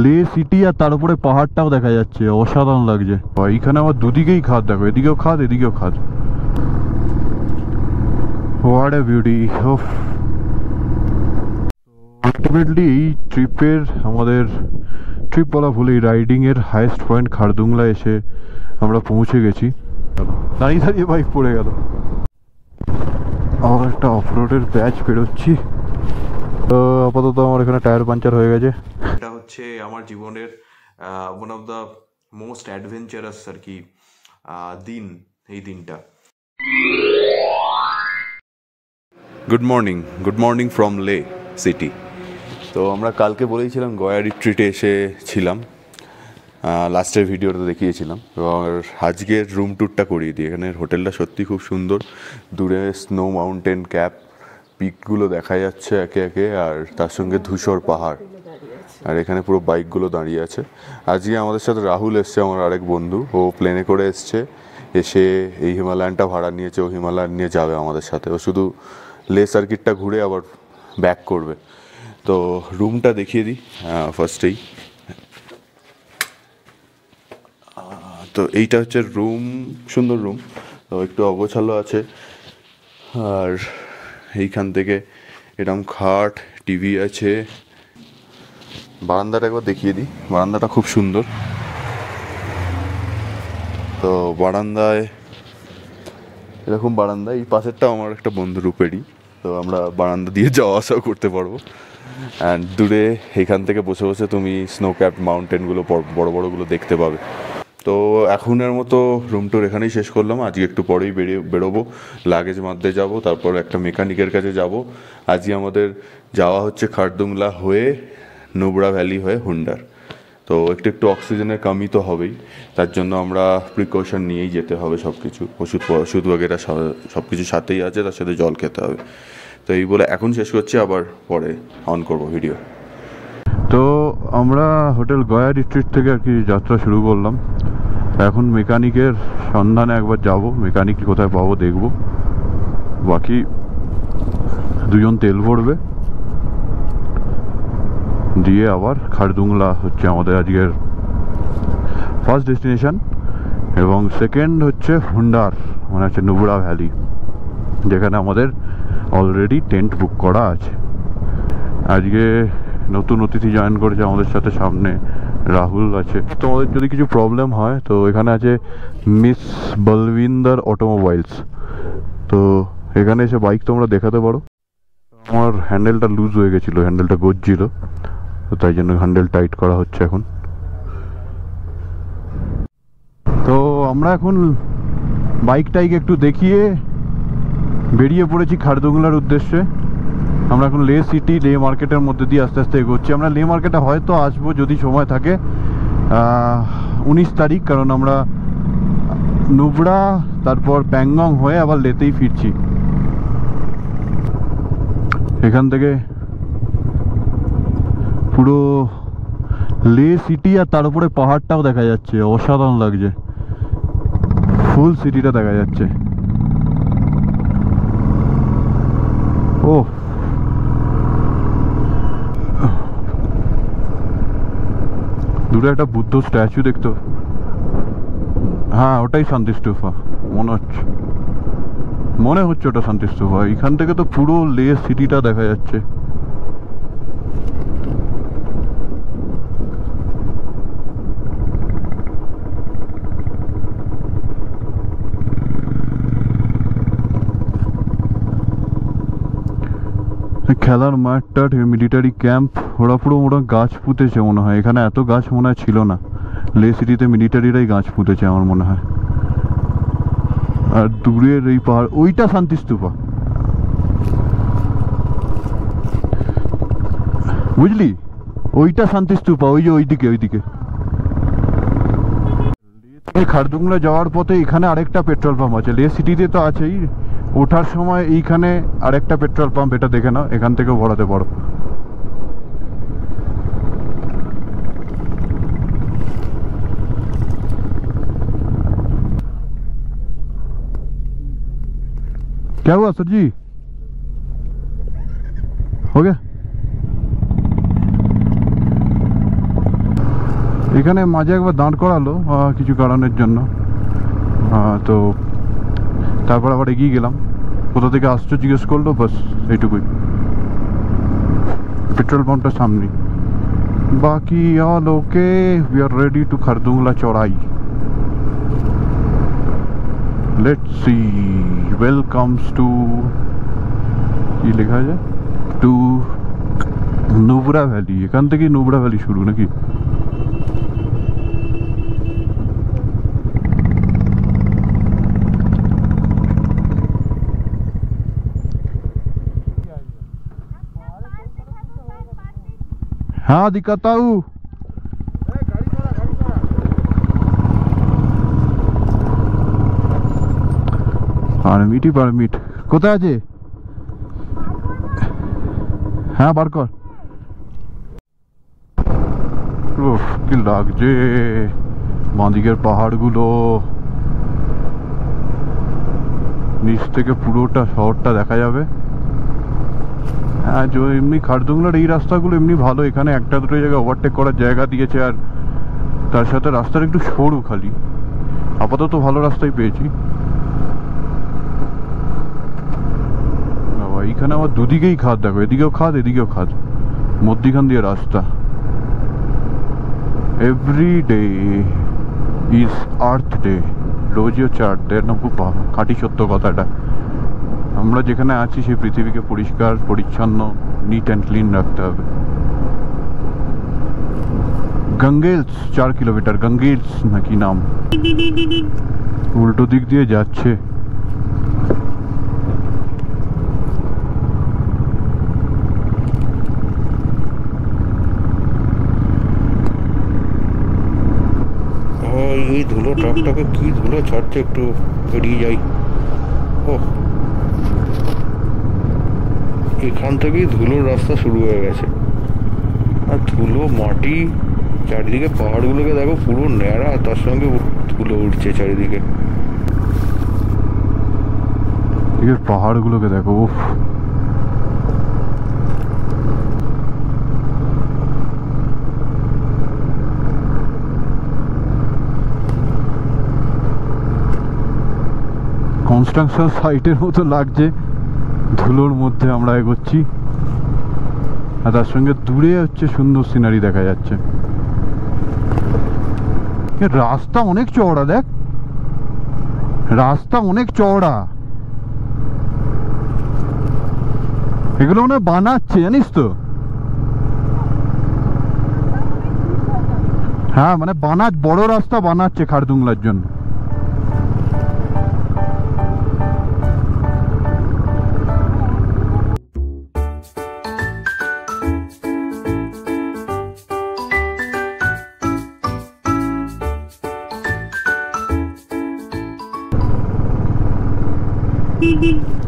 লে সিটি আর তার উপরে পাহাড়টাও দেখা যাচ্ছে, অসাধারণ লাগছে। এইখানে আমার দুদিকেই খাদ, দেখো এদিকেও খাদ এদিকেও খাদ। What a beauty of. Ultimately এই ট্রিপের, আমাদের ট্রিপ বলা ভুল, এই রাইডিংয়ের হাইয়েস্ট পয়েন্ট খারদুংলা এসে আমরা পৌঁছে গেছি। দাঁড়িয়ে দাঁড়িয়ে বাইক পড়ে গেল। আবার একটা অফরোডের ব্যাচ পেরোচ্ছি। তো আপাতত আমার এখানে টায়ার পাঞ্চার হয়ে গেছে। এটা হচ্ছে আমার জীবনের one of the most adventurous আর কি দিন, এই দিনটা। Good morning from Leh city. তো আমরা কালকে বলেইছিলাম গয়া রিট্রিটে এসেছিলাম, লাস্টের ভিডিওটা দেখিয়েছিলাম, এবং আজকের রুম ট্যুরটা করিয়ে দিই। এখানের হোটেলটা সত্যি খুব সুন্দর, দূরে স্নো মাউন্টেন ক্যাপ পিকগুলো দেখা যাচ্ছে একে একে, আর তার সঙ্গে ধূসর পাহাড়, আর এখানে পুরো বাইকগুলো দাঁড়িয়ে আছে। আজকে আমাদের সাথে রাহুল এসছে, আমার আরেক বন্ধু, ও প্লেনে করে এসছে, এসে এই হিমালয়ানটা ভাড়া নিয়েছে, ও হিমালয়ান নিয়ে যাবে আমাদের সাথে। ও শুধু লে সার্কিটটা ঘুরে আবার ব্যাক করবে। তো রুমটা দেখিয়ে দিই ফার্স্টেই। তো এইটা হচ্ছে রুম, সুন্দর রুম, তো একটু অগোছালো আছে। আর এইখান থেকে এরকম খাট, টিভি আছে। বারান্দাটা একবার দেখিয়ে দিই, বারান্দাটা খুব সুন্দর। তো বারান্দায় এরকম বারান্দা, এই পাশেরটাও আমার একটা বন্ধু রূপেরই, তো আমরা বারান্দা দিয়ে যাওয়া আসাও করতে পারবো। অ্যান্ড দূরে এখান থেকে বসে বসে তুমি স্নো ক্যাপ মাউন্টেনগুলো বড় বড়গুলো দেখতে পাবে। তো এখনের মতো রুম টুর এখানেই শেষ করলাম। আজকে একটু পরেই বেরোবো, লাগেজ মারতে যাব, তারপর একটা মেকানিকের কাছে যাব। আজকে আমাদের যাওয়া হচ্ছে খারদুংলা হয়ে নুব্রা ভ্যালি হয়ে হুন্ডার। তো একটু অক্সিজেনের কমি তো হবেই, তার জন্য আমরা প্রিকশন নিয়েই যেতে হবে। সব কিছু ওষুধ বগেরা সব কিছু সাথেই আছে, তার সাথে জল খেতে হবে। তো এই বলে এখন শেষ করছি, আবার পরে অন করব ভিডিও। তো আমরা হোটেল গয়া রিট্রিট থেকে আর কি যাত্রা শুরু করলাম। এখন মেকানিকের সন্ধানে একবার যাব, মেকানিক কোথায় পাবো দেখব। বাকি দুজন তেল ভরবে, দিয়ে আবার খারদুংলা হচ্ছে আমাদের আজকের ফার্স্ট ডেস্টিনেশন, এবং সেকেন্ড হচ্ছে হুন্ডার, মানে হচ্ছে নুব্রা ভ্যালি, যেখানে আমাদের অলরেডি টেন্ট বুক করা আছে। আজকে নতুন অতিথি জয়েন করেছে আমাদের সাথে, সামনে রাহুল আছে। তোমাদের যদি কিছু প্রবলেম হয় তো এখানে আছে মিস বলবিন্দর অটোমোবাইলস, তো এখানে এসে বাইক তোমরা দেখাতে পারো। আমার হ্যান্ডেলটা লুজ হয়ে গেছিলো, হ্যান্ডেলটা গজছিল, তো তাই জন্য হ্যান্ডেল টাইট করা হচ্ছে এখন। তো আমরা এখন বাইকটাইকে একটু দেখিয়ে বেরিয়ে পড়েছি খারদুংলার উদ্দেশ্যে। আমরা এখন লে সিটি, লে মার্কেটের মধ্যে দিয়ে আস্তে আস্তে এগোচ্ছি। আমরা লে মার্কেটে হয়তো আসবো যদি সময় থাকে 19 তারিখ, কারণ আমরা নুব্রা তারপর প্যাংগং হয়ে আবার লেতেই ফিরছি। এখান থেকে পুরো লে সিটি আর তার উপরে পাহাড়টাও দেখা যাচ্ছে, অসাধারণ লাগছে, ফুল সিটিটা দেখা যাচ্ছে। ও দূরে একটা বুদ্ধ স্ট্যাচু দেখতো, হ্যাঁ ওটাই শান্তিস্তূপা মনে হচ্ছে ওটা শান্তিস্তূপা। এখান থেকে তো পুরো লে সিটিটা দেখা যাচ্ছে। খেলার মাঠটা, মিলিটারি ক্যাম্প, ওরা পুরো গাছ পুঁতেছে মনে হয়। এখানে এত গাছ মনে হয় ছিল না, লে সিটিতে মিলিটারিরাই গাছ পুঁতেছে আমার মনে হয়। আর দূরের এই পাহাড়, ওইটা শান্তিস্তূপা, বুঝলি, ওইটা শান্তিস্তূপা, ওই যে ওইদিকে। খারদুংলা যাওয়ার পথে এখানে আরেকটা পেট্রোল পাম্প আছে, লে সিটিতে তো আছেই, ওঠার সময় এইখানে আরেকটা পেট্রোল পাম্প, এটা দেখে নাও, এখান থেকেও ভরাতে পারো। क्या हुआ सर जी, हो गया? এখানে মাঝে একবার দাঁড় করালো কিছু কারণের জন্য, তো তারপর আবার এগিয়ে গেলাম। কোথা থেকে আসছো জিজ্ঞেস করলো, বাস এইটুকুই। পেট্রোল পাম্পটার সামনে। বাকি all okay, we are ready to Khardungla চড়াই। লেটস সি, ওয়েলকামস টু, কি লেখা যায়, টু নুব্রা ভ্যালি। এখান থেকেই নুব্রা ভ্যালি শুরু নাকি? हाँ दिखाता हूँ। পারমিটই পারমিট কোথায় আছে? হ্যাঁ বার কর। উফ কি লাগছে বাঁদিকের পাহাড়গুলো, নিচ থেকে পুরোটা শহরটা দেখা যাবে। হ্যাঁ, এমনি খারদুংলার এই রাস্তাগুলো এমনি ভালো, এখানে একটা দুটো জায়গায় ওভারটেক করার জায়গা দিয়েছে, আর তার সাথে রাস্তাটা একটু সরু খালি। আপাতত ভালো রাস্তাই পেয়েছি। বাবা এইখানে আমার দুদিকেই খাদ, দেখো এদিকেও খাদ এদিকেও খাদ, মধ্যিখান দিয়ে রাস্তা। Every day is earth day, রোজই হচ্ছে আর্থ ডে। না খুব খাঁটি সত্য কথাটা। আমরা যেখানে আছি সেই পৃথিবীকে পরিষ্কার পরিচ্ছন্ন, নিট অ্যান্ড ক্লিন রাখতে হবে। গঙ্গেলস 4 কিলোমিটার, গঙ্গেলস নাকি নাম, উল্টো দিক দিয়ে যাচ্ছে। এই ধুলো ট্রাকটাকে কি ধুলো ছাড়ছে, একটু বেরিয়ে যাই। ও এখান থেকেই ধুলোর রাস্তা শুরু হয়ে গেছে, আর ধুলো মাটি চারিদিকে। পাহাড়গুলোকে দেখো পুরো ন্যাড়া, তার সঙ্গে ধুলো উঠছে চারিদিকে। পাহাড়গুলোকে দেখো, উফ কনস্ট্রাকশন সাইটের মতো লাগছে, ধুলোর মধ্যে আমরা এগোচ্ছি, আর তার সঙ্গে দূরে হচ্ছে সুন্দর সিনারি দেখা যাচ্ছে। রাস্তা অনেক চওড়া, দেখ রাস্তা অনেক চওড়া। এগুলো মনে বানাচ্ছে জানিস তো। হ্যাঁ মানে বড় রাস্তা বানাচ্ছে খারদুংলার জন্য।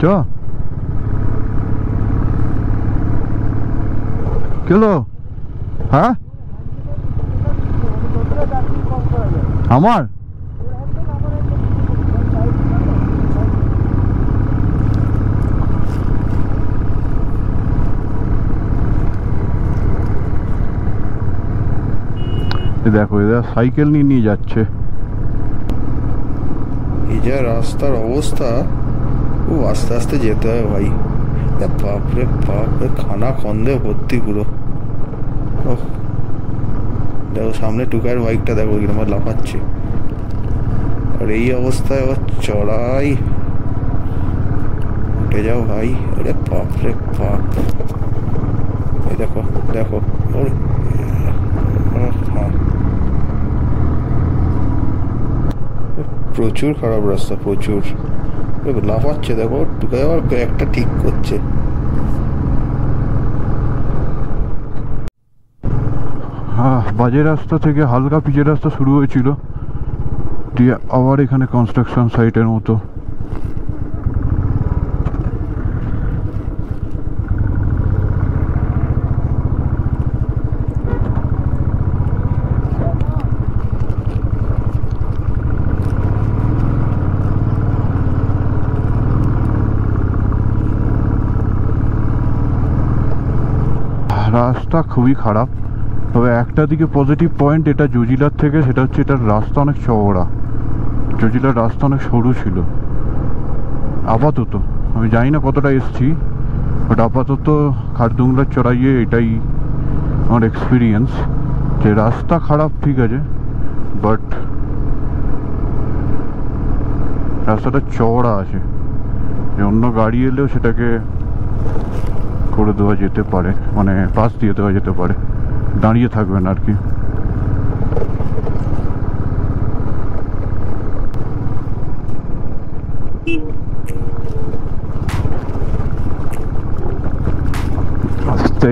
চ কেলো, হ্যাঁ আমার দেখো এরা সাইকেল নিয়ে যাচ্ছে। এই যা রাস্তার অবস্থা, ও আস্তে আস্তে যেতে হয় ভাই। বাপরে বাপরে, খানা খন্দে ভর্তি পুরো। দেখো সামনে টুকার বাইকটা দেখো কিরকম লাফাচ্ছে, আর এই অবস্থায় আবার চড়াই। উঠে যাও ভাই, আরে বাপরে বাপ। এই দেখো দেখো, প্রচুর খারাপ রাস্তা, প্রচুর। লাফাচ্ছে দেখো, টুকাই আবার ব্যাগটা ঠিক করছে। হ্যাঁ, বাজে রাস্তা থেকে হালকা পিচের রাস্তা শুরু হয়েছিল, দিয়ে আবার এখানে কনস্ট্রাকশন সাইটের মতো। রাস্তা খুবই খারাপ, তবে একটা দিকে পজিটিভ পয়েন্ট এটা জজিলার থেকে, সেটা হচ্ছে এটার রাস্তা অনেক চওড়া। জজিলার রাস্তা অনেক সরু ছিল আপাতত, আমি জানি না কতটা এসছি, বাট আপাতত খারদুংলার চড়াইয়ে এটাই আমার এক্সপিরিয়েন্স, যে রাস্তা খারাপ ঠিক আছে, বাট রাস্তাটা চওড়া আছে, যে অন্য গাড়ি এলেও সেটাকে করে দেওয়া যেতে পারে, মানে পাস দিয়ে দেওয়া যেতে পারে, দাঁড়িয়ে থাকবেন আর কি। আস্তে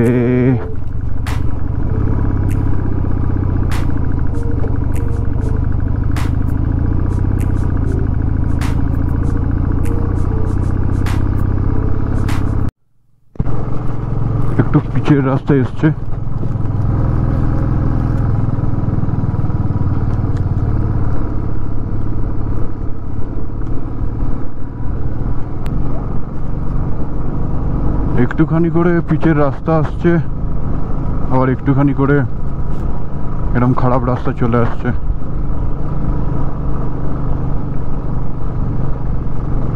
একটু পিচের রাস্তায় এসছে, একটুখানি করে পিচের রাস্তা আসছে, আবার একটুখানি করে এরকম খারাপ রাস্তা চলে আসছে।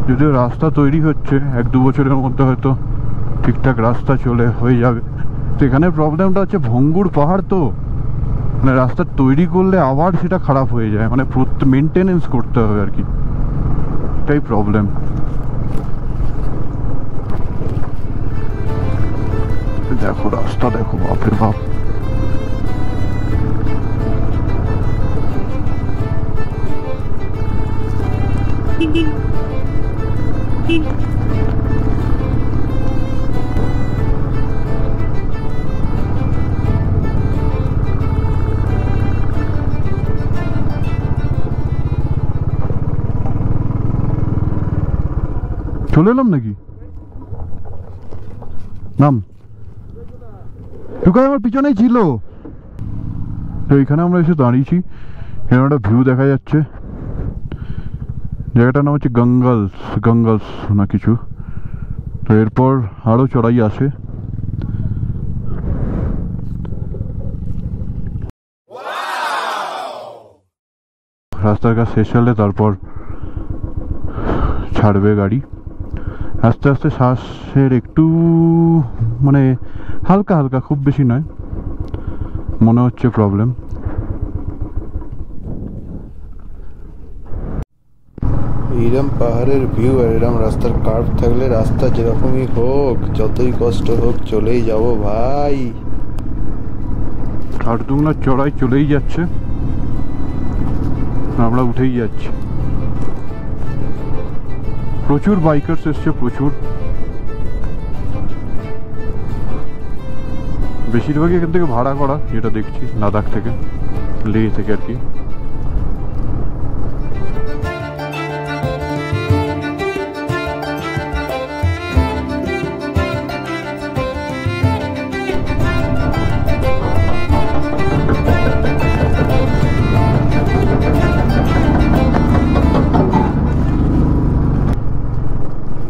যদিও রাস্তা তৈরি হচ্ছে, 1-2 বছরের মধ্যে হয়তো ঠিকঠাক রাস্তা হয়ে যাবে। তো এখানে প্রবলেমটা হচ্ছে ভঙ্গুর পাহাড়, তো মানে রাস্তা তৈরি করলে আবার সেটা খারাপ হয়ে যায়, মানে মেনটেনেন্স করতে হবে আর কি, এটাই প্রবলেম। দেখো রাস্তা দেখো, বাপরে বাপ। চলে এলাম নাকি? নাম টুকাই আমার পিছনেই ছিল। তো এইখানে আমরা এসে দাঁড়িয়েছি, এখানে একটা ভিউ দেখা যাচ্ছে, জায়গাটার নাম হচ্ছে গঙ্গালস না কিছু। তো এরপর আরও চড়াই আসে, রাস্তার কাজ শেষ হলে তারপর ছাড়বে গাড়ি। আস্তে আস্তে শ্বাসের একটু মানে হালকা হালকা, খুব বেশি নয়, মনে হচ্ছে প্রবলেম। এরম পাহাড়ের ভিউ আর এরম রাস্তার কার্ভ থাকলে রাস্তা যেরকমই হোক, যতই কষ্ট হোক, চলেই যাব ভাই। খারদুংলার চড়াই চলেই যাচ্ছে, আমরা উঠেই যাচ্ছি। প্রচুর বাইকার্স এসছে, প্রচুর, বেশিরভাগই এখান থেকে ভাড়া করা, যেটা দেখছি লাদাখ থেকে, লেহ থেকে আর কি।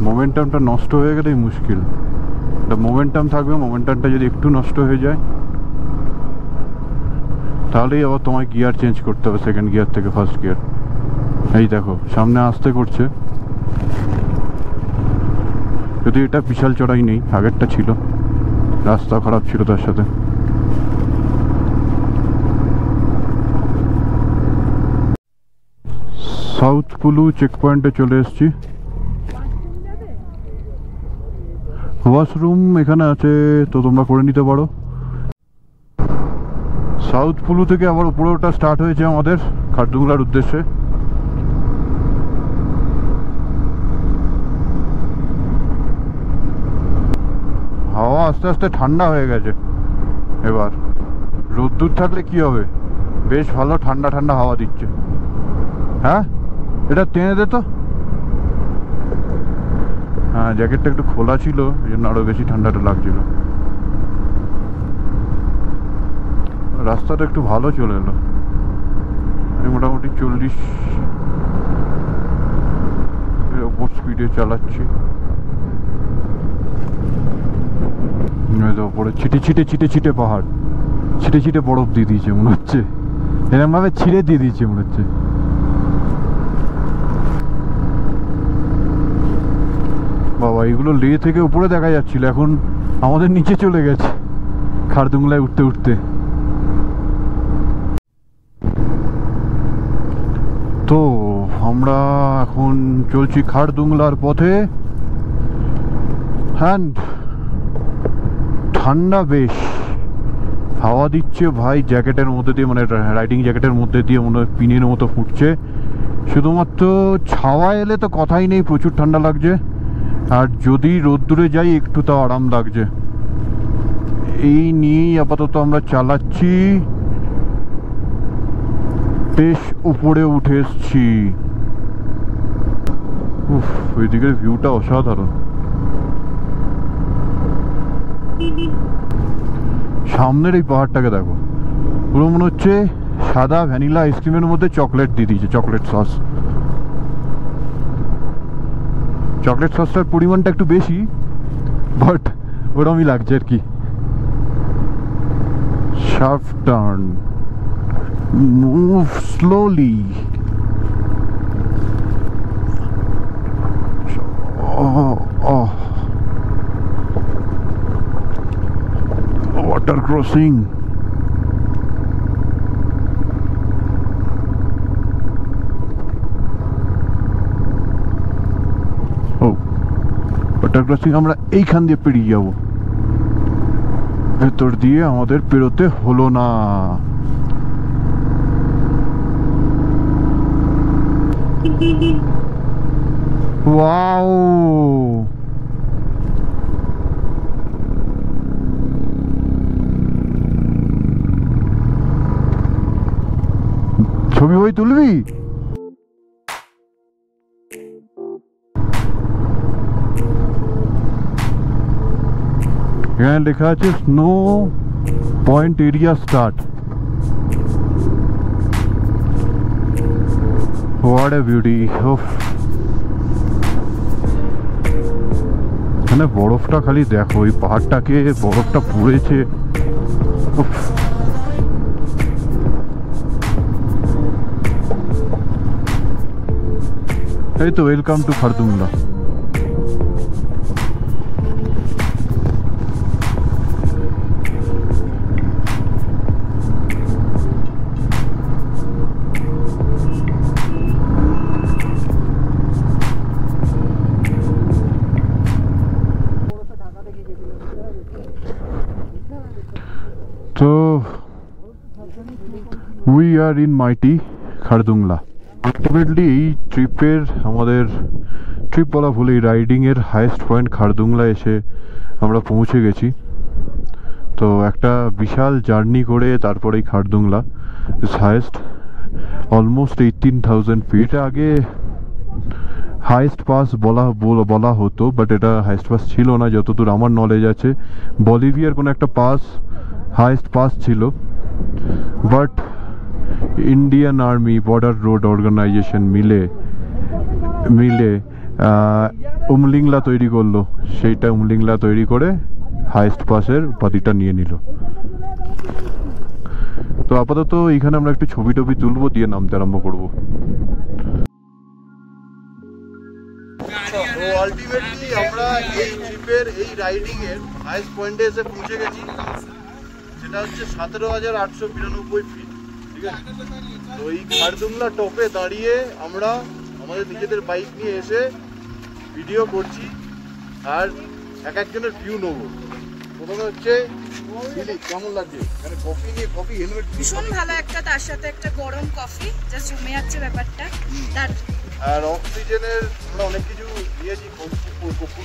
মোমেন্টামটা নষ্ট হয়ে গেলেই মুশকিল, মোমেন্টাম থাকবে, মোমেন্টামটা যদি একটু নষ্ট হয়ে যায় তাহলেই আবার তোমায় গিয়ার চেঞ্জ করতে হবে, সেকেন্ড গিয়ার থেকে ফার্স্ট গিয়ার। এই দেখো সামনে আসতে করছে, যদি এটা বিশাল চড়াই নেই, আগেরটা ছিল, রাস্তা খারাপ ছিল তার সাথে। সাউথ কুলু চেক পয়েন্টে চলে এসেছি। ওয়াশরুম এখানে আছে, তো তোমরা করে নিতে পারো। সাউথ পুলু থেকে আবার উপরে ওটা স্টার্ট হয়েছে আমাদের খারদুংলার উদ্দেশ্যে। হাওয়া আস্তে আস্তে ঠান্ডা হয়ে গেছে এবার, রোদ্দুর থাকলে কি হবে, বেশ ভালো ঠান্ডা ঠান্ডা হাওয়া দিচ্ছে। হ্যাঁ এটা টেনে দে তো। হ্যাঁ জ্যাকেটটা একটু খোলা ছিল, এই জন্য আরো বেশি ঠান্ডাটা লাগছিল। রাস্তাটা একটু ভালো চলে এলো, আমি মোটামুটি 40 এর ওপর স্পিডে চালাচ্ছি। ওপরে ছিটে ছিটে ছিটে ছিটে পাহাড়, ছিটে ছিটে বরফ দিয়ে দিয়েছে মনে হচ্ছে, এরকম ভাবে ছিঁড়ে দিয়ে দিয়েছে মনে হচ্ছে। বাবা এগুলো লে থেকে উপরে দেখা যাচ্ছিল, এখন আমাদের নিচে চলে গেছে খারদুংলায় উঠতে উঠতে। তো আমরা এখন চলছি খারদুংলার পথে। হ্যাঁ ঠান্ডা বেশ, হাওয়া দিচ্ছে ভাই জ্যাকেটের মধ্যে দিয়ে, মানে রাইডিং জ্যাকেটের মধ্যে দিয়ে মনে হয় পিনের মতো ফুটছে। শুধুমাত্র ছাওয়া এলে তো কথাই নেই, প্রচুর ঠান্ডা লাগছে, আর যদি রোদ্দুরে যাই একটু তাও আরাম লাগছে। এই নিয়েই আপাতত আমরা চালাচ্ছি, বেশ উপরে উঠে এসছি। উফ, ওইদিকের ভিউটা অসাধারণ। সামনের এই পাহাড়টাকে দেখো, পুরো মনে হচ্ছে সাদা ভ্যানিলা আইসক্রিমের মধ্যে চকলেট দিয়ে দিয়েছে, চকলেট সস। চকলেট সসটার পরিমাণটা একটু বেশি, বাট ওরমই লাগছে আর কি। Sharp turn, move slowly. Water crossing. Water crossing আমরা এইখান দিয়ে পেরিয়ে যাব, ভেতর দিয়ে আমাদের পেরোতে হলো না। ওয়াও, ছবি বই তুলবি? এখানে লেখা আছে snow point area start. What a beauty. এখানে বরফটা খালি দেখো, এই পাহাড়টাকে বরফটা পড়েছে। এই তো ওয়েলকাম টু খারদুংলা। তো we are in mighty Khardungla. Ultimately এই ট্রিপের, আমাদের ট্রিপ বলা ভুল, এই রাইডিংয়ের হাইয়েস্ট পয়েন্ট খারদুংলা এসে আমরা পৌঁছে গেছি। তো একটা বিশাল জার্নি করে তারপরেই Khardungla is highest, almost 18,000 feet. এটা আগে হাইয়েস্ট পাস বলা হতো, বাট এটা হাইয়েস্ট পাস ছিল না যতদূর আমার নলেজ আছে। বলিভিয়ার কোনো একটা পাস হাইয়েস্ট পাস ছিল, but Indian army border road organisation মিলে উমলিংলা তৈরি করলো, সেইটা উমলিংলা তৈরি করে হাইয়েস্ট পাসের উপাধিটা নিয়ে নিল। তো আপাতত এইখানে আমরা একটু ছবি টবি তুলবো, দিয়ে নামতে আরম্ভ করবো। তো আলটিমেটলি আমরা এই ট্রিপের, এই রাইডিংয়ের হাইয়েস্ট পয়েন্টে এসে পৌঁছে গেছি, সেটা হচ্ছে 17,892 ফিট। ঠিক আছে, তো এই খারদুংলা টপে দাঁড়িয়ে আমরা আমাদের নিজেদের বাইক নিয়ে এসে ভিডিও করছি, আর এক একজনের ভিউ নেবো। প্রথমে হচ্ছে কেমন লাগছে মানে কফি নিয়ে, কফি হেলমেট ভীষণ ভালো একটা, তার সাথে একটা গরম কফি, যা জমে যাচ্ছে ব্যাপারটা। তার আর অক্সিজেনের আমরা অনেক কিছু নিয়েছি,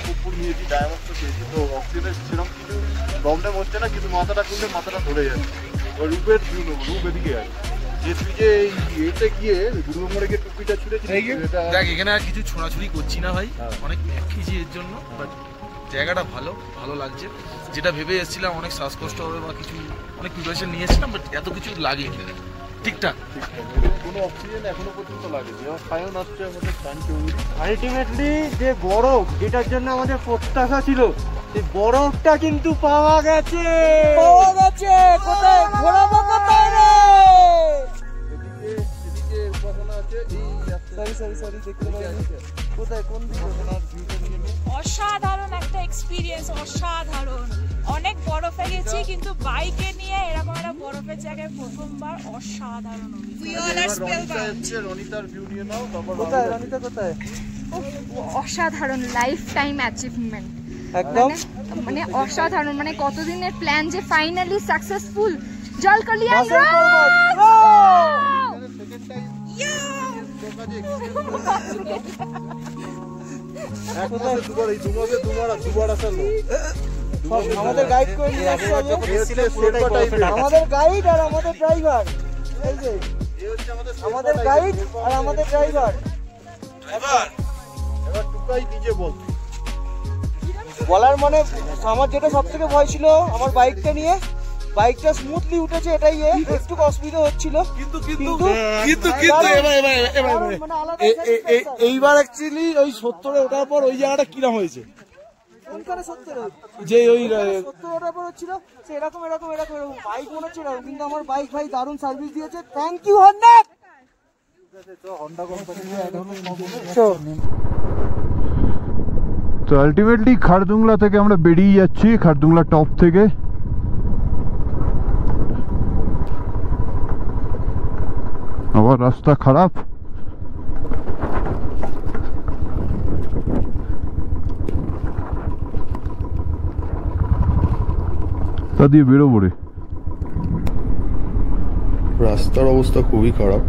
কপুর নিয়েছি, ডায়ামক্স পেয়েছি। তো অক্সিজেনের সেরকম কিছু প্রবলেম হচ্ছে না, কিন্তু মাথাটা খুললে মাথাটা ধরে যাচ্ছে। রূপের ভিউ নেবো, রূপ এদিকে আছে যে তুই যে এতে গিয়ে দুর্গ মোড়ে গিয়ে টুপিটা ছুঁড়েছিস। দেখ এখানে আর কিছু ছোড়াছুড়ি করছি না ভাই, অনেক খেয়েছি এর জন্য, বাট জায়গাটা ভালো লাগছে। যেটা ভেবে এসেছিলাম অনেক শ্বাসকষ্ট হবে বা কিছু, অনেক প্রিপারেশন নিয়েছিলাম, বাট এত কিছু লাগেনি, ঠিকঠাক। কোনো অক্সিজেন এখনো পর্যন্ত লাগেনি। আমার সায়ন আসছে, আমাদের আলটিমেটলি যে বরফ যেটার জন্য আমাদের প্রত্যাশা ছিল বরফটা কিন্তু পাওয়া গেছে। কোথায় ঘোরাবো কোথায় রে? সরি দেখতে পাইনি। কোথায় কোন দিকে? অসাধারণ একটা এক্সপিরিয়েন্স, অসাধারণ। অনেক বরফে গেছি কিন্তু বাইকে নিয়ে এরকম একটা বরফের জায়গায় প্রথমবার, অসাধারণ। রনিতার ভিউ নিয়ে নাও। কোথায় রনিতা কোথায়? অসাধারণ, লাইফ টাইম অ্যাচিভমেন্ট একদম মানে অসাধারণ, মানে কতদিনের প্ল্যান যে ফাইনালি সাকসেসফুল। জলকলিয়ান আমাদের গাইড করে নিয়ে আসছে, আমাদের গাইড আর আমাদের ড্রাইভার। এই যে আমাদের গাইড আর আমাদের ড্রাইভার। এবার টুকাই নিজে বল। বলার মানে আমার যেটা সব থেকে ভয় ছিল আমার বাইকটা নিয়ে, বাইকটা স্মুথলি উঠেছে, এটাই একটু অসুবিধা হচ্ছিল। কিন্তু এইবার অ্যাকচুয়ালি ওই 70-এ ওঠার পর ওই জায়গাটা কিরম হয়েছে? যে ওই 70 ওঠার পর হচ্ছিল এরকম বাইক মনে হচ্ছে এরকম, কিন্তু আমার বাইক ভাই দারুণ সার্ভিস দিয়েছে। Thank you Honda. তো আলটিমেটলি খারদুংলা থেকে আমরা বেরিয়ে যাচ্ছি, খারদুংলা টপ থেকে। আবার রাস্তা খারাপ, তা দিয়ে বেরোবো রে। রাস্তার অবস্থা খুবই খারাপ,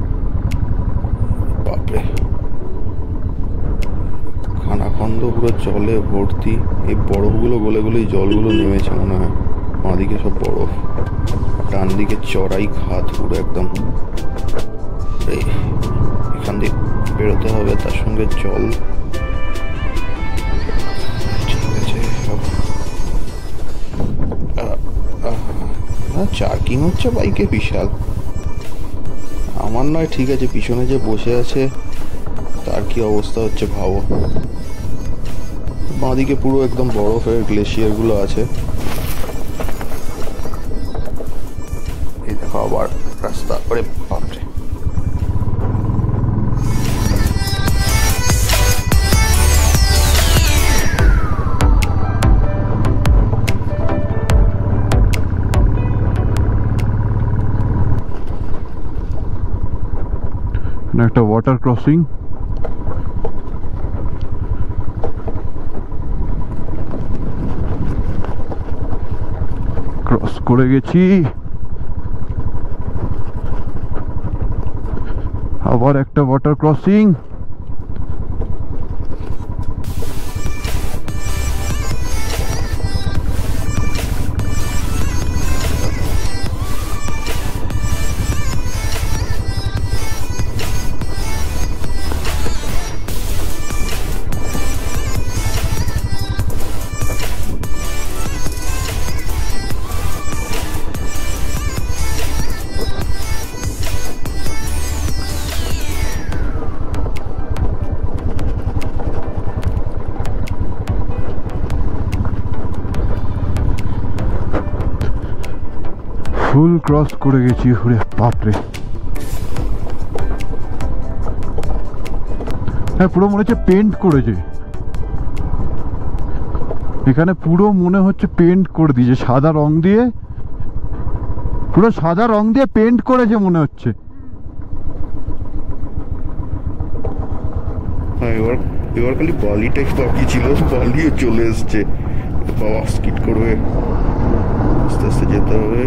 বাপরে। খানাখন্দ পুরো জলে ভর্তি। এই বরফগুলো গলে গলে জলগুলো নেমেছে মনে হয়। বাঁদিকে সব বরফ, ডান দিকে চড়াই খাত পুরো একদম। এখান দিয়ে বেরোতে হবে, তার সঙ্গে জল। ঠিক আছে, চার্কিং হচ্ছে বাইকে বিশাল। আমার নয়, ঠিক আছে, পিছনে যে বসে আছে তার কি অবস্থা হচ্ছে ভাবো। বাঁদিকে পুরো একদম বরফের গ্লেশিয়ার গুলো আছে। এই দেখো আবার রাস্তা, আরে বাপরে। একটা ওয়াটার ক্রসিং, ক্রস করে গেছি। আবার একটা ওয়াটার ক্রসিং। ফুল ক্রস করে গেছি, হুরে বাপরে। হ্যাঁ, পুরো মনে হচ্ছে পেন্ট করেছে এখানে, পুরো মনে হচ্ছে পেন্ট করে দিয়েছে সাদা রং দিয়ে, পুরো সাদা রং দিয়ে পেন্ট করেছে মনে হচ্ছে। এবার খালি বালিটাই বাকি ছিল, বালিও চলে এসছে। বাবা স্কিট করবে, আস্তে আস্তে যেতে হবে,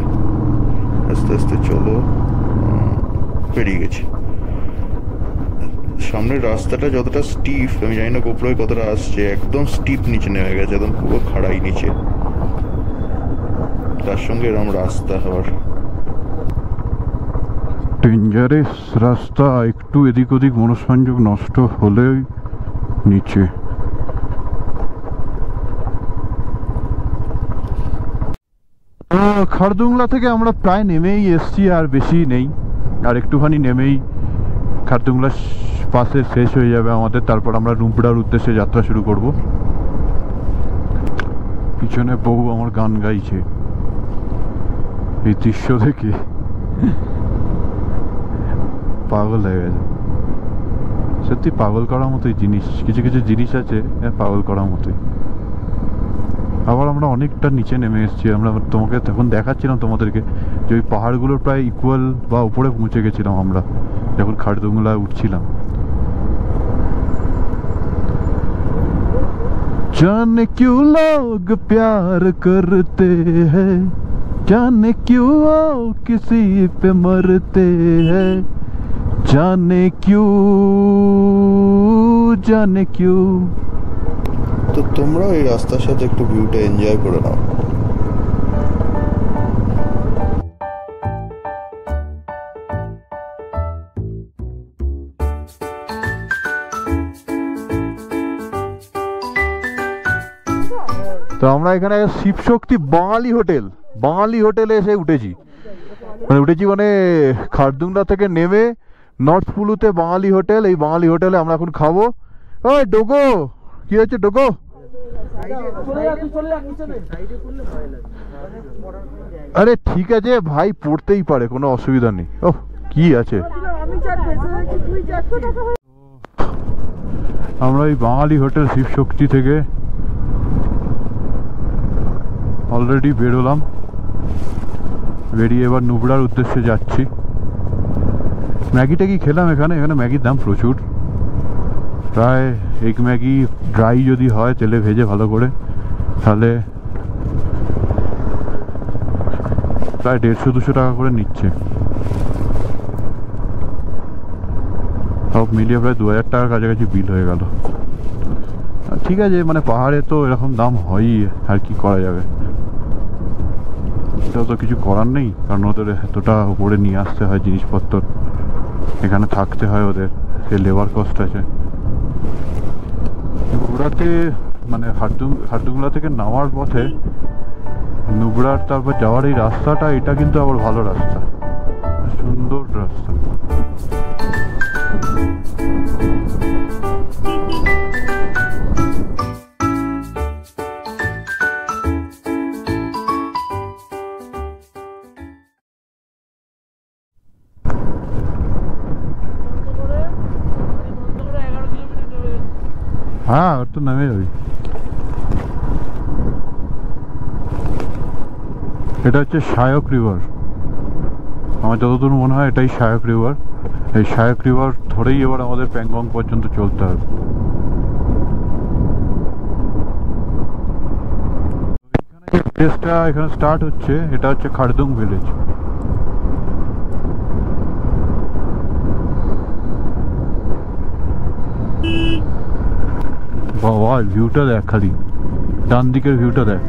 আস্তে আস্তে চলো। পেরিয়ে গেছি। সামনের রাস্তাটা যতটা স্টিফ আমি জানি না গোপ্রোয় কতটা আসছে, একদম স্টিপ নিচে নেমে গেছে, একদম পুরো খাড়াই নিচে, তার সঙ্গে এরকম রাস্তা হওয়ার। ডেঞ্জারাস রাস্তা, একটু এদিক ওদিক মনোসংযোগ নষ্ট হলেই নিচে। খারদুংলা থেকে আমরা প্রায় নেমেই এসছি, আর বেশি নেই, আর একটুখানি নেমেই খারদুংলা পাশে শেষ হয়ে যাবে আমাদের। তারপর আমরা রুমপুরার উদ্দেশ্যে যাত্রা শুরু করব। পিছনে বউ আমার গান গাইছে এই দৃশ্য দেখে পাগল হয়ে গেছে। সত্যি পাগল করার মতোই জিনিস, কিছু কিছু জিনিস আছে পাগল করার মতোই। আবার আমরা অনেকটা নিচে নেমে এসেছি। আমরা তোমাকে তখন দেখাচ্ছিলাম তোমাদেরকে যে ওই পাহাড়গুলোর প্রায় ইকুয়াল বা উপরে পৌঁছে গেছিলাম আমরা যখন খারদুংলা উঠছিলাম। जाने क्यों लोग प्यार करते हैं, जाने क्यों किसी पे मरते हैं, जाने क्यों। তো তোমরা এই রাস্তার সাথে একটু ভিউটা এনজয় করে নাও। তো আমরা এখানে শিবশক্তি বাঙালি হোটেলে এসে উঠেছি। মানে খারদুংলা থেকে নেমে নর্থ পুলুতে বাঙালি হোটেল। এই বাঙালি হোটেলে আমরা এখন খাবো। ওই ডোগো, কি হচ্ছে ডোগো? আরে ঠিক আছে ভাই, পড়তেই পারে, কোনো অসুবিধা নেই। ওহ কি আছে, আমরা এই বাঙালি হোটেল শিবশক্তি থেকে অলরেডি বেরোলাম। বেরিয়ে এবার নুবড়ার উদ্দেশ্যে যাচ্ছি। ম্যাগি ট্যাগি খেলাম এখানে ম্যাগির দাম প্রচুর। প্রায় এক ম্যাগি ড্রাই যদি হয় তেলে ভেজে ভালো করে, তাহলে প্রায় 150-200 টাকা করে নিচ্ছে। সব মিলিয়ে প্রায় 2000 টাকার কাছাকাছি বিল হয়ে গেল। ঠিক আছে, মানে পাহাড়ে তো এরকম দাম হয়ই, আর কি করা যাবে। এটাও তো কিছু করার নেই, কারণ ওদের এতটা উপরে নিয়ে আসতে হয় জিনিসপত্র, এখানে থাকতে হয়, ওদের সে লেবার কস্ট আছে। নুবড়াতে মানে খারদুংলা থেকে নামার পথে নুবড়ার তারপর যাওয়ার এই রাস্তাটা, এটা কিন্তু আবার ভালো রাস্তা, সুন্দর রাস্তা। হ্যাঁ, ওর তো নামে যাবি। এটা হচ্ছে শায়ক রিভার, আমার যতদূর মনে হয় এটাই শায়ক রিভার। এই শায়ক রিভার ধরেই এবার আমাদের প্যাংগং পর্যন্ত চলতে হবে। প্লেসটা এখানে স্টার্ট হচ্ছে, এটা হচ্ছে খারদুং ভিলেজ। বাবা ভিউটা দেখ, খালি ডান দিকের ভিউটা দেখ।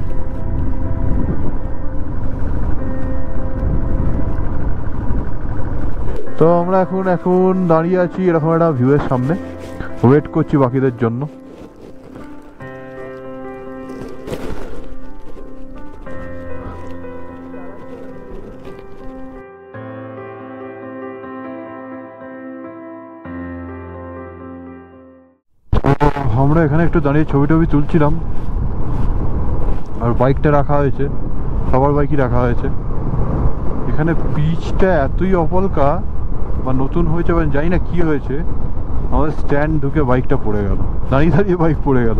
তো আমরা এখন দাঁড়িয়ে আছি এরকম একটা ভিউয়ের সামনে, ওয়েট করছি বাকিদের জন্য। আমরা এখানে একটু দাঁড়িয়ে ছবি টবি তুলছিলাম, আর বাইকটা রাখা হয়েছে, সবার বাইকই রাখা হয়েছে। এখানে পিচটা এতই অপলকা বা নতুন হয়েছে বা জানি না কি হয়েছে, আমাদের স্ট্যান্ড ঢুকে বাইকটা পড়ে গেল, দাঁড়িয়ে বাইক পড়ে গেল।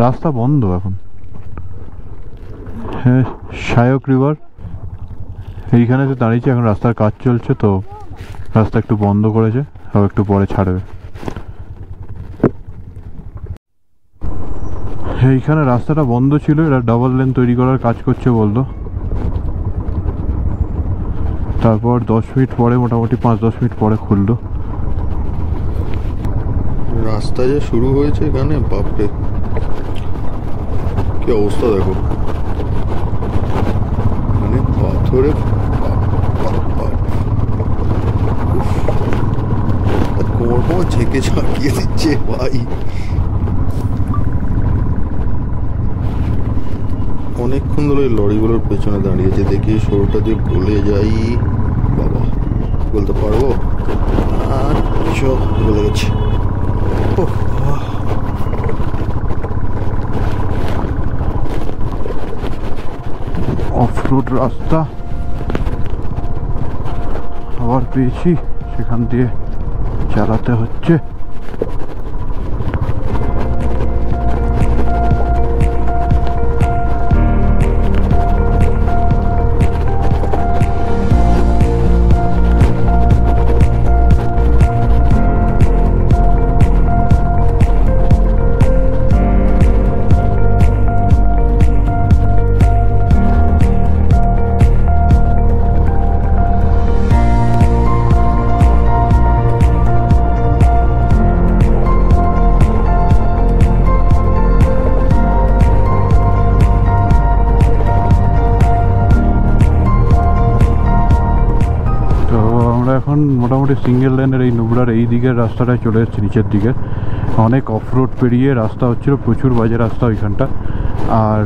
রাস্তা বন্ধ এখন। হ্যাঁ, শায়ক রিভার এইখানে তো দাঁড়িয়েছি, এখন রাস্তার কাজ চলছে তো রাস্তা একটু বন্ধ করেছে, আর একটু পরে ছাড়বে। এইখানে রাস্তাটা বন্ধ ছিল, এরা ডাবল লেন তৈরি করার কাজ করছে বললো। তারপর 10 মিনিট পরে, মোটামুটি 5-10 মিনিট পরে খুললো। রাস্তা যে শুরু হয়েছে এখানে, বাপরে কি অবস্থা দেখো, মানে পাথরে কোমর ঝেঁকে ঝাঁকিয়ে দিচ্ছে ভাই। অনেকক্ষণ ধরে লরিগুলোর পেছনে দাঁড়িয়েছে, দেখি সরুটা দিয়ে গলে যাই। বাবা, বলতে পারবো? আচ্ছা, গলে গেছে। অফ রোড রাস্তা আবার পেয়েছি, সেখান দিয়ে চালাতে হচ্ছে। এখন মোটামুটি সিঙ্গেল লাইনের এই নুবড়ার এই দিকের রাস্তাটায় চলে এসেছে, নিচের দিকে অনেক অফ রোড পেরিয়ে রাস্তা হচ্ছিল, প্রচুর বাজে রাস্তা ওইখানটা। আর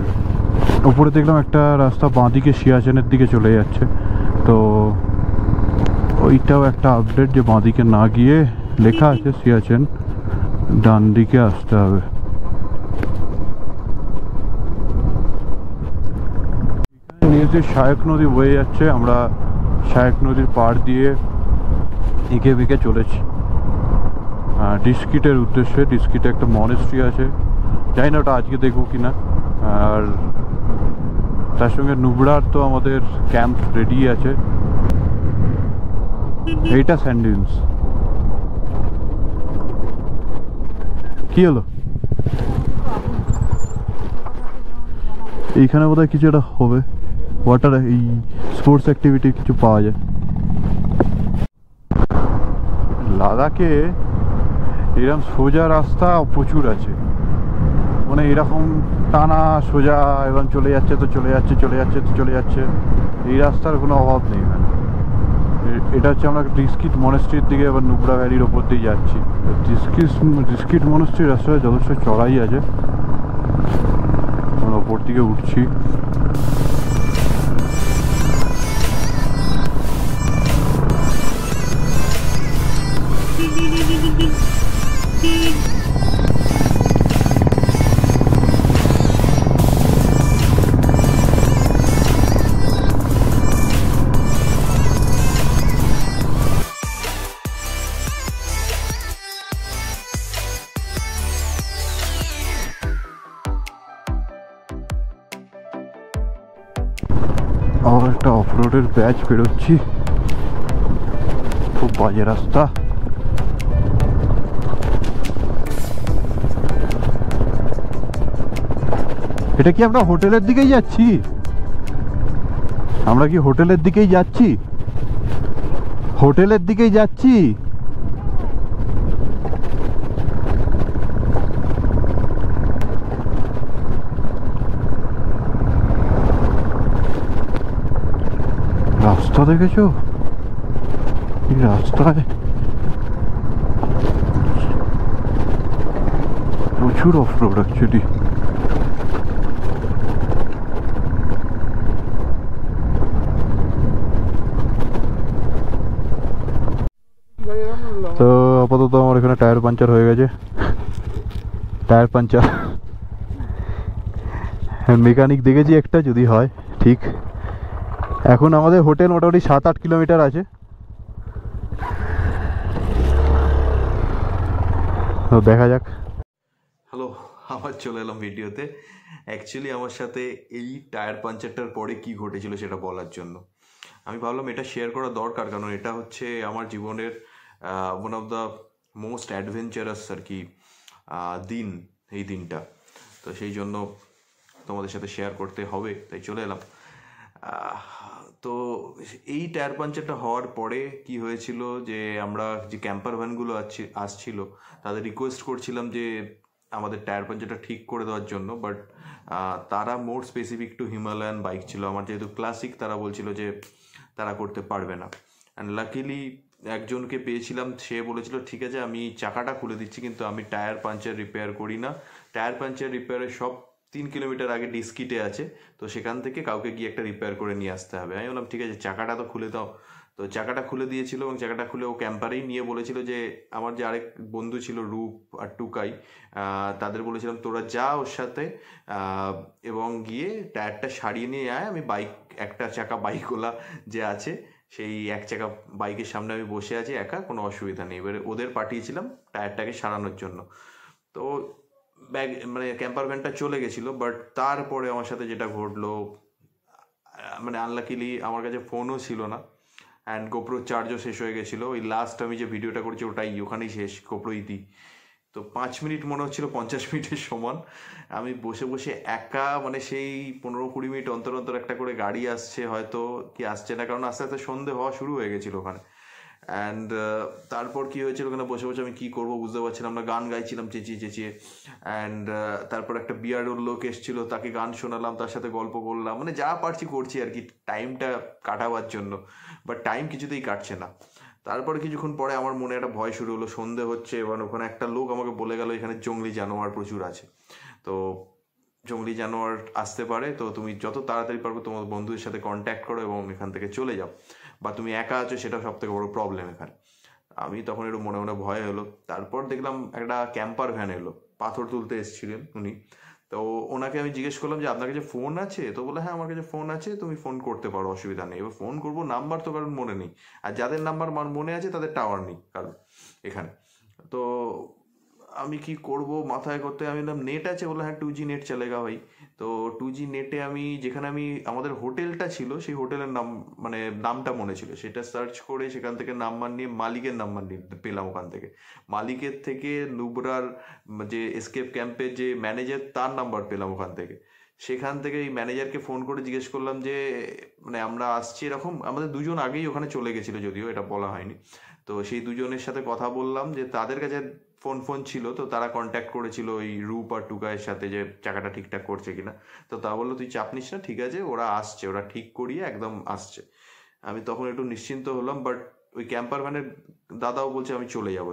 উপরে দেখলাম একটা রাস্তা বাঁ দিকে সিয়াচেনের দিকে চলে যাচ্ছে, তো ওইটাও একটা আপডেট যে বাঁ দিকে না গিয়ে লেখা আছে সিয়াচেন, ডান দিকে আসতে হবে। নিচে শায়ক নদী বয়ে যাচ্ছে, আমরা শায়ক নদীর পাড় দিয়ে এঁকে বেঁকে চলেছি ডিস্কিটের উদ্দেশ্যে। ডিস্কিটে একটা মনেস্ট্রি আছে, জানি না ওটা আজকে দেখবো কিনা। আর তার সঙ্গে নুবড়ার তো আমাদের ক্যাম্প রেডি আছে। এইটা স্যান্ডিলস কি হলো, এইখানে বোধহয় কিছু একটা হবে, ওয়াটার এই স্পোর্টস অ্যাক্টিভিটি কিছু পাওয়া যায়। লাদাখে এরকম সোজা রাস্তা প্রচুর আছে, মানে এরকম টানা সোজা এবং চলে যাচ্ছে তো চলে যাচ্ছে, চলে যাচ্ছে তো চলে যাচ্ছে, এই রাস্তার কোনো অভাব নেই এখানে। এটা হচ্ছে আমরা ডিস্কিট মনেস্ট্রির দিকে এবার নুবড়া ভ্যালির ওপর দিয়ে যাচ্ছি। ডিস্কিট মনেস্ট্রির রাস্তাটা যথেষ্ট চড়াই আছে, আমরা ওপর দিকে উঠছি। আবার একটা অফ রোডের ব্যাচ বেরোচ্ছি, খুব বাজে রাস্তা। এটা কি আমরা হোটেলের দিকেই যাচ্ছি? আমরা কি হোটেলের দিকেই যাচ্ছি? হোটেলের দিকেই যাচ্ছি। রাস্তা দেখেছো? এই রাস্তায় প্রচুর অফ রোড অ্যাকচুয়ালি। তো আপাতত আমার এখানে টায়ার পাঞ্চার হয়ে গেছে, টায়ার পাঞ্চার মেকানিক দেখেছি একটা, যদি হয় ঠিক। এখন আমাদের হোটেল মোটামুটি 7-8 কিলোমিটার আছে, তো দেখা যাক। হ্যালো, আবার চলে এলাম ভিডিওতে। অ্যাকচুয়ালি আমার সাথে এই টায়ার পাঞ্চারটার পরে কি ঘটেছিল সেটা বলার জন্য আমি ভাবলাম এটা শেয়ার করা দরকার, কারণ এটা হচ্ছে আমার জীবনের one of the most adventurous আর কি দিন, এই দিনটা। তো সেই জন্য তোমাদের সাথে শেয়ার করতে হবে, তাই চলে এলাম। তো এই টায়ার পাঞ্চারটা হওয়ার পরে কি হয়েছিল যে আমরা যে ক্যাম্পার ভ্যানগুলো আসছিল তাদের রিকোয়েস্ট করছিলাম যে আমাদের টায়ার পাঞ্চারটা ঠিক করে দেওয়ার জন্য, বাট তারা মোর স্পেসিফিক টু হিমালয়ান বাইক ছিল, আমার যেহেতু ক্লাসিক, তারা বলছিল যে তারা করতে পারবে না। অ্যান্ড লাকিলি একজনকে পেয়েছিলাম, সে বলেছিল ঠিক আছে আমি চাকাটা খুলে দিচ্ছি, কিন্তু আমি টায়ার পাঞ্চার রিপেয়ার করি না, টায়ার পাঞ্চার রিপেয়ারের সব 3 কিলোমিটার আগে ডিস্কিটে আছে, তো সেখান থেকে কাউকে গিয়ে একটা রিপেয়ার করে নিয়ে আসতে হবে। আমি বললাম ঠিক আছে চাকাটা তো খুলে দাও। তো চাকাটা খুলে দিয়েছিল, এবং চাকাটা খুলে ও ক্যাম্পারেই নিয়ে বলেছিল যে আমার যে আরেক বন্ধু ছিল রূপ আর টুকাই, তাদের বলেছিলাম তোরা যা ওর সাথে এবং গিয়ে টায়ারটা সারিয়ে নিয়ে আয়, আমি বাইক একটা চাকা বাইকওয়ালা যে আছে সেই এক চাকা বাইকের সামনে আমি বসে আছি একা, কোনো অসুবিধা নেই। এবারে ওদের পাঠিয়েছিলাম টায়ারটাকে সারানোর জন্য। তো ব্যাগ মানে ক্যাম্পার ভ্যানটা চলে গেছিলো, বাট তারপরে আমার সাথে যেটা ঘটলো, মানে আনলাকিলি আমার কাছে ফোনও ছিল না, অ্যান্ড গোপ্রো চার্জও শেষ হয়ে গেছিলো। ওই লাস্ট আমি যে ভিডিওটা করেছি ওটাই ওখানেই শেষ, গোপ্রো ইতি। তো 5 মিনিট মনে হচ্ছিলো 50 মিনিটের সমান আমি বসে বসে একা, মানে সেই 15-20 মিনিট অন্তর অন্তর একটা করে গাড়ি আসছে, হয়তো কি আসছে না, কারণ আস্তে আস্তে সন্ধে হওয়া শুরু হয়ে গেছিলো ওখানে। অ্যান্ড তারপর কী হয়েছিল ওখানে বসে বসে আমি কী করবো বুঝতে পারছিলাম না, গান গাইছিলাম চেঁচিয়ে চেঁচিয়ে। অ্যান্ড তারপর একটা বিয়ার্ডোর লোক এসেছিলো, তাকে গান শোনালাম, তার সাথে গল্প করলাম, মানে যা পারছি করছি আর কি টাইমটা কাটাবার জন্য, বাট টাইম কিছুতেই কাটছে না। তারপর কিছুক্ষণ পরে আমার মনে একটা ভয় শুরু হলো, সন্ধে হচ্ছে, এবার ওখানে একটা লোক আমাকে বলে গেল এখানে জঙ্গলি জানোয়ার প্রচুর আছে, তো জঙ্গলি জানোয়ার আসতে পারে, তো তুমি যত তাড়াতাড়ি পারবে তোমার বন্ধুদের সাথে কন্ট্যাক্ট করো এবং এখান থেকে চলে যাও, বা তুমি একা আছো সেটা সব থেকে বড় প্রবলেম এখানে। আমি তখন একটু মনে মনে ভয় হলো। তারপর দেখলাম একটা ক্যাম্পার ভ্যান এলো, পাথর তুলতে এসেছিলেন উনি। তো ওনাকে আমি জিজ্ঞেস করলাম যে আপনার কাছে ফোন আছে? তো বলে হ্যাঁ আমার কাছে ফোন আছে, তুমি ফোন করতে পারো, অসুবিধা নেই। এবার ফোন করবো, নাম্বার তো কারণ মনে নেই, আর যাদের নাম্বার মনে আছে তাদের টাওয়ার নেই কারণ এখানে। তো আমি কি করব মাথায় করতে, আমি বললাম নেট আছে? বলে হ্যাঁ 2G নেট চলেগা ভাই। তো 2G নেটে আমি যেখানে আমি আমাদের হোটেলটা ছিল সেই হোটেলের নাম মানে নামটা মনে ছিল, সেটা সার্চ করে সেখান থেকে নাম্বার নিয়ে মালিকের নাম্বার নিয়ে পেলাম ওখান থেকে। মালিকের থেকে নুব্রার যে এসকেপ ক্যাম্পের যে ম্যানেজার তার নাম্বার পেলাম ওখান থেকে। সেখান থেকে এই ম্যানেজারকে ফোন করে জিজ্ঞেস করলাম যে মানে আমরা আসছি এরকম, আমাদের দুজন আগেই ওখানে চলে গেছিলো, যদিও এটা বলা হয়নি। তো সেই দুজনের সাথে কথা বললাম যে তাদের কাছে ফোন ছিল, তো তারা কন্ট্যাক্ট করেছিল ওই রূপ আর টুকায়ের সাথে যে চাকাটা ঠিকঠাক করছে কিনা। তো তা বললো তুই চাপ নিস না, ঠিক আছে, ওরা আসছে, ওরা ঠিক করিয়ে একদম আসছে। আমি তখন একটু নিশ্চিন্ত হলাম, বাট ওই ক্যাম্পার ভ্যানের দাদাও বলছে আমি চলে যাবো।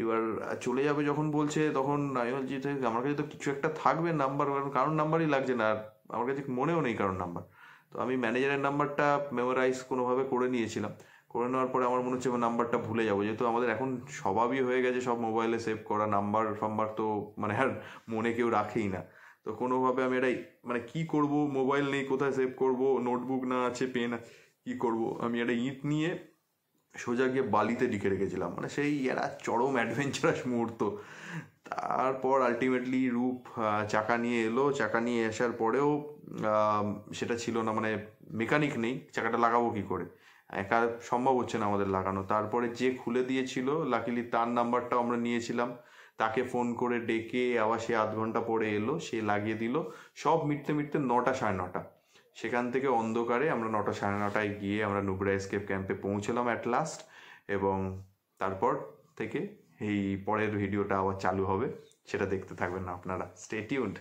এবার চলে যাবে যখন বলছে, তখন আমি বলছি আমার কাছে তো কিছু একটা থাকবে নাম্বার, কারোর নাম্বারই লাগছে না, আর আমার কাছে মনেও নেই কারোর নাম্বার। তো আমি ম্যানেজারের নাম্বারটা মেমোরাইজ কোনোভাবে করে নিয়েছিলাম, করে নেওয়ার পরে আমার মনে হচ্ছে নাম্বারটা ভুলে যাবো, যেহেতু আমাদের এখন স্বভাবই হয়ে গেছে সব মোবাইলে সেভ করা নাম্বার ফাম্বার, তো মানে আর মনে কেউ রাখেই না। তো কোনোভাবে আমি এটাই মানে কি করব, মোবাইল নেই, কোথায় সেভ করব, নোটবুক না আছে, পেন কি করব, আমি একটা ইট নিয়ে সোজা গিয়ে বালিতে লিখে রেখেছিলাম, মানে সেই একটা চরম অ্যাডভেঞ্চারাস মুহূর্ত। তারপর আলটিমেটলি রূপ চাকা নিয়ে এলো, চাকা নিয়ে আসার পরেও সেটা ছিল না, মানে মেকানিক নেই, চাকাটা লাগাবো কি করে, একা সম্ভব হচ্ছে না আমাদের লাগানো। তারপরে যে খুলে দিয়েছিল লাকিলি তার নাম্বারটাও আমরা নিয়েছিলাম, তাকে ফোন করে ডেকে আবার সে 8 ঘন্টা পরে এলো, সে লাগিয়ে দিল। সব মিটতে মিটতে 9টা 9:30, সেখান থেকে অন্ধকারে আমরা 9টা 9:30টায় গিয়ে আমরা নুব্রা এসকেপ ক্যাম্পে পৌঁছলাম অ্যাট লাস্ট। এবং তারপর থেকে এই পরের ভিডিওটা আবার চালু হবে, সেটা দেখতে থাকবেন না আপনারা, স্টে টিউনড।